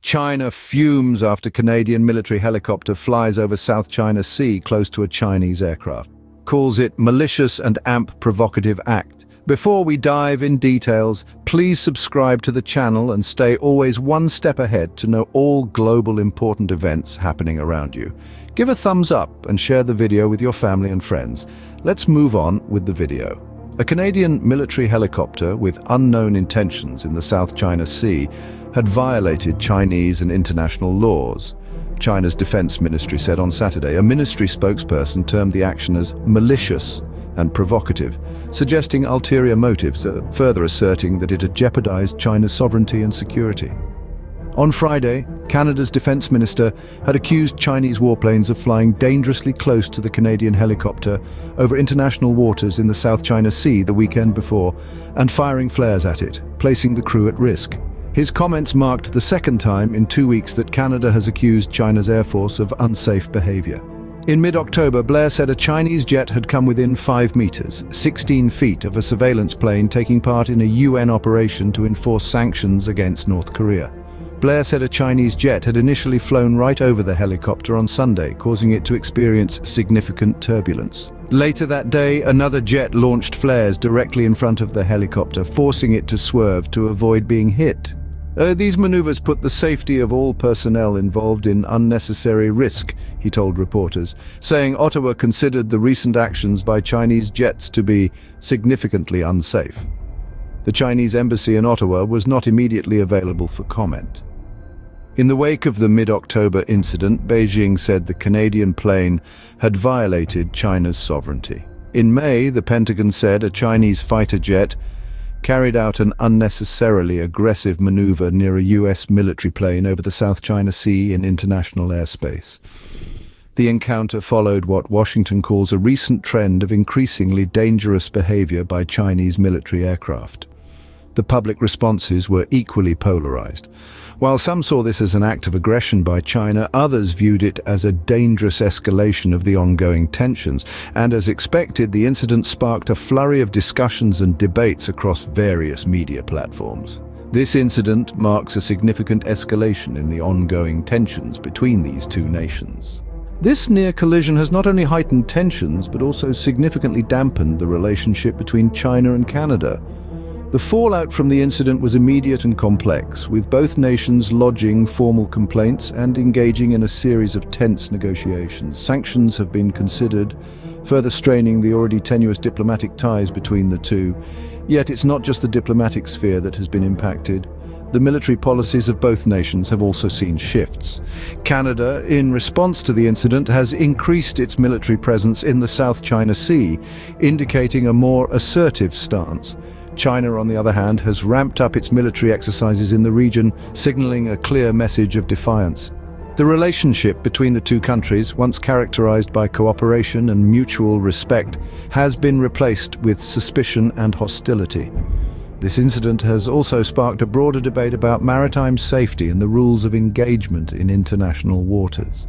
China fumes after Canadian military helicopter flies over South China Sea close to a Chinese aircraft. Calls it malicious and provocative act. Before we dive in details, please subscribe to the channel and stay always one step ahead to know all global important events happening around you. Give a thumbs up and share the video with your family and friends. Let's move on with the video. A Canadian military helicopter with unknown intentions in the South China Sea had violated Chinese and international laws. China's defense ministry said on Saturday. A ministry spokesperson termed the action as malicious and provocative, suggesting ulterior motives, further asserting that it had jeopardized China's sovereignty and security. On Friday, Canada's defense minister had accused Chinese warplanes of flying dangerously close to the Canadian helicopter over international waters in the South China Sea the weekend before and firing flares at it, placing the crew at risk. His comments marked the second time in 2 weeks that Canada has accused China's Air Force of unsafe behavior. In mid-October, Blair said a Chinese jet had come within 5 meters, 16 feet of a surveillance plane taking part in a UN operation to enforce sanctions against North Korea. Blair said a Chinese jet had initially flown right over the helicopter on Sunday, causing it to experience significant turbulence. Later that day, another jet launched flares directly in front of the helicopter, forcing it to swerve to avoid being hit. These maneuvers put the safety of all personnel involved in unnecessary risk, he told reporters, saying Ottawa considered the recent actions by Chinese jets to be significantly unsafe. The Chinese embassy in Ottawa was not immediately available for comment. In the wake of the mid-October incident, Beijing said the Canadian plane had violated China's sovereignty. In May, the Pentagon said a Chinese fighter jet carried out an unnecessarily aggressive maneuver near a US military plane over the South China Sea in international airspace. The encounter followed what Washington calls a recent trend of increasingly dangerous behavior by Chinese military aircraft. The public responses were equally polarized. While some saw this as an act of aggression by China, others viewed it as a dangerous escalation of the ongoing tensions, and as expected, the incident sparked a flurry of discussions and debates across various media platforms. This incident marks a significant escalation in the ongoing tensions between these two nations. This near collision has not only heightened tensions, but also significantly dampened the relationship between China and Canada. The fallout from the incident was immediate and complex, with both nations lodging formal complaints and engaging in a series of tense negotiations. Sanctions have been considered, further straining the already tenuous diplomatic ties between the two. Yet it's not just the diplomatic sphere that has been impacted. The military policies of both nations have also seen shifts. Canada, in response to the incident, has increased its military presence in the South China Sea, indicating a more assertive stance. China, on the other hand, has ramped up its military exercises in the region, signaling a clear message of defiance. The relationship between the two countries, once characterized by cooperation and mutual respect, has been replaced with suspicion and hostility. This incident has also sparked a broader debate about maritime safety and the rules of engagement in international waters.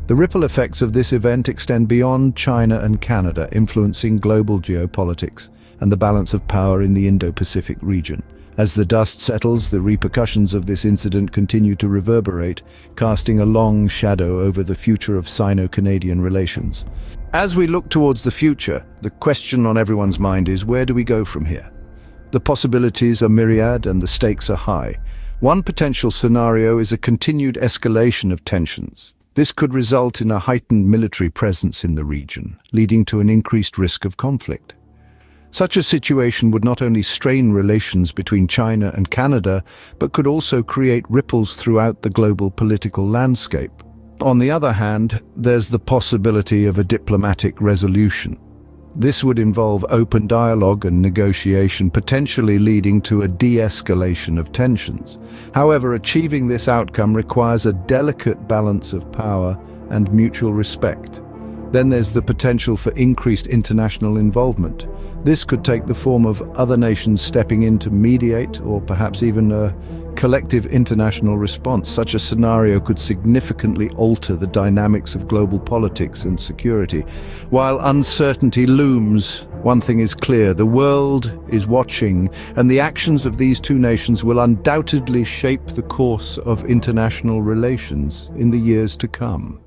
The ripple effects of this event extend beyond China and Canada, influencing global geopolitics and the balance of power in the Indo-Pacific region. As the dust settles, the repercussions of this incident continue to reverberate, casting a long shadow over the future of Sino-Canadian relations. As we look towards the future, the question on everyone's mind is, where do we go from here? The possibilities are myriad and the stakes are high. One potential scenario is a continued escalation of tensions. This could result in a heightened military presence in the region, leading to an increased risk of conflict. Such a situation would not only strain relations between China and Canada, but could also create ripples throughout the global political landscape. On the other hand, there's the possibility of a diplomatic resolution. This would involve open dialogue and negotiation, potentially leading to a de-escalation of tensions. However, achieving this outcome requires a delicate balance of power and mutual respect. Then there's the potential for increased international involvement. This could take the form of other nations stepping in to mediate, or perhaps even a collective international response. Such a scenario could significantly alter the dynamics of global politics and security. While uncertainty looms, One thing is clear, the world is watching, and the actions of these two nations will undoubtedly shape the course of international relations in the years to come.